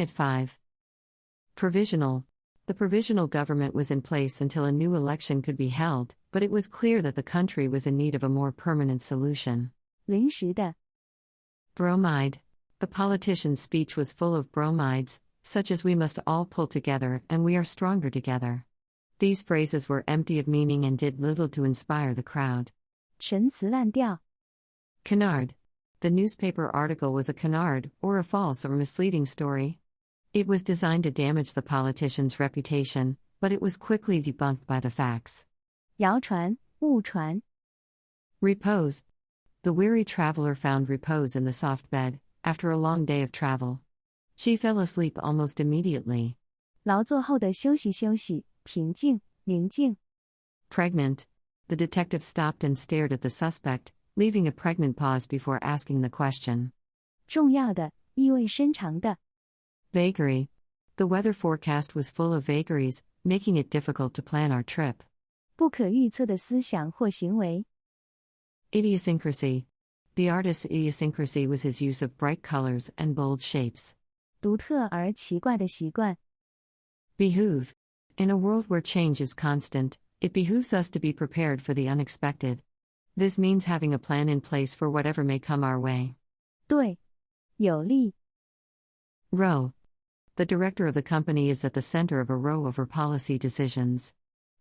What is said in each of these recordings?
Unit 5. Provisional. The provisional government was in place until a new election could be held, but it was clear that the country was in need of a more permanent solution. 临时的 Bromide. The politician's speech was full of bromides, such as "we must all pull together and we are stronger together." These phrases were empty of meaning and did little to inspire the crowd. 陈词滥调 Canard. The newspaper article was a canard, or a false or misleading story. It was designed to damage the politician's reputation, but it was quickly debunked by the facts. 谣传误传 Repose. The weary traveler found repose in the soft bed, after a long day of travel. She fell asleep almost immediately. 劳作后的休息休息平静宁静 Pregnant. The detective stopped and stared at the suspect, leaving a pregnant pause before asking the question. 重要的意味深长的 Vagary. The weather forecast was full of vagaries, making it difficult to plan our trip. 不可预测的思想或行为 Idiosyncrasy. The artist's idiosyncrasy was his use of bright colors and bold shapes. 独特而奇怪的习惯 Behoove. In a world where change is constant, it behooves us to be prepared for the unexpected. This means having a plan in place for whatever may come our way. 对有利 Row. The director of the company is at the center of a row of her policy decisions.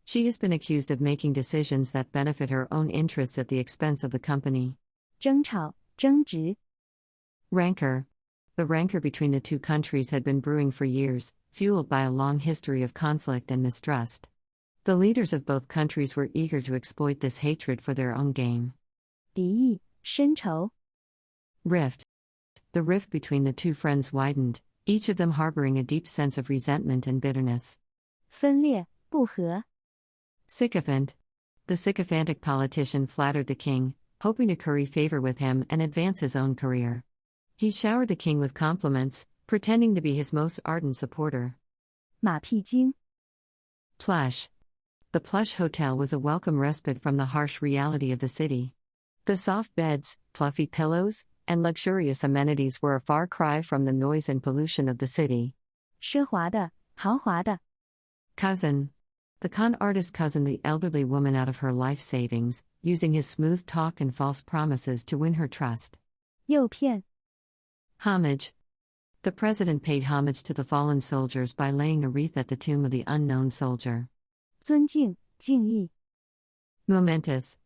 She has been accused of making decisions that benefit her own interests at the expense of the company. 争吵争执 Rancor. The rancor between the two countries had been brewing for years, fueled by a long history of conflict and mistrust. The leaders of both countries were eager to exploit this hatred for their own gain. 敌意深仇 Rift. The rift between the two friends widened, each of them harboring a deep sense of resentment and bitterness. 分裂不和 Sycophant. The sycophantic politician flattered the king, hoping to curry favor with him and advance his own career. He showered the king with compliments, pretending to be his most ardent supporter. 马屁精 Plush. The plush hotel was a welcome respite from the harsh reality of the city. The soft beds, fluffy pillows, and luxurious amenities were a far cry from the noise and pollution of the city. 奢华的豪华的 Cousin. The con artist cousined the elderly woman out of her life savings, using his smooth talk and false promises to win her trust. 诱骗 Homage. The president paid homage to the fallen soldiers by laying a wreath at the tomb of the unknown soldier. 尊敬敬意 Momentous.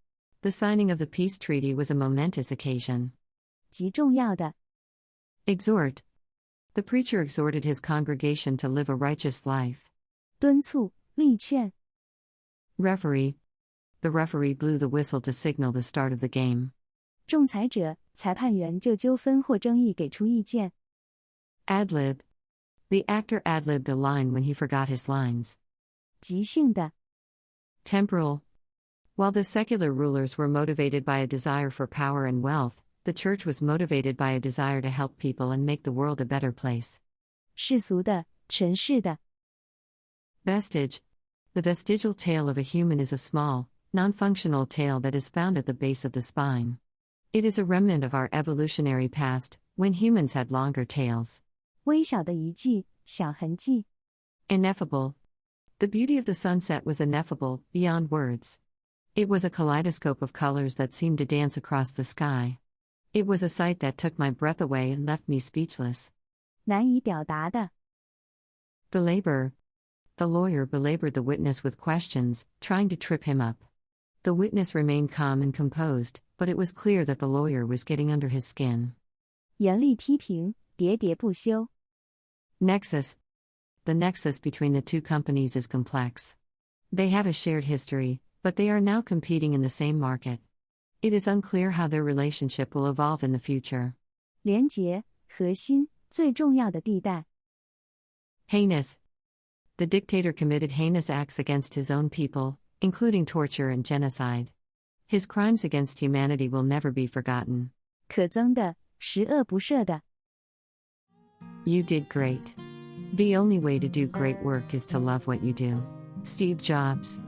The signing of the peace treaty was a momentous occasion. 极重要的 Exhort. The preacher exhorted his congregation to live a righteous life. 敦促力劝 Referee. The referee blew the whistle to signal the start of the game. 仲裁者裁判员就纠纷或争议给出意见 Ad-lib. The actor ad-libbed a line when he forgot his lines. 即兴的 Temporal. While the secular rulers were motivated by a desire for power and wealth, the church was motivated by a desire to help people and make the world a better place. 世俗的尘世的 Vestige. The vestigial tail of a human is a small, non-functional tail that is found at the base of the spine. It is a remnant of our evolutionary past, when humans had longer tails. 微小的遗迹小痕迹 Ineffable. The beauty of the sunset was ineffable, beyond words. It was a kaleidoscope of colors that seemed to dance across the sky. It was a sight that took my breath away and left me speechless. 难以表达的 Belabor. The lawyer belabored the witness with questions, trying to trip him up. The witness remained calm and composed, but it was clear that the lawyer was getting under his skin. 严厉批评喋喋不休 Nexus. The nexus between the two companies is complex. They have a shared history, but they are now competing in the same market. It is unclear how their relationship will evolve in the future. 连结核心最重要的地带 Heinous. The dictator committed heinous acts against his own people, including torture and genocide. His crimes against humanity will never be forgotten. 可憎的十恶不赦的 You did great. The only way to do great work is to love what you do. Steve Jobs.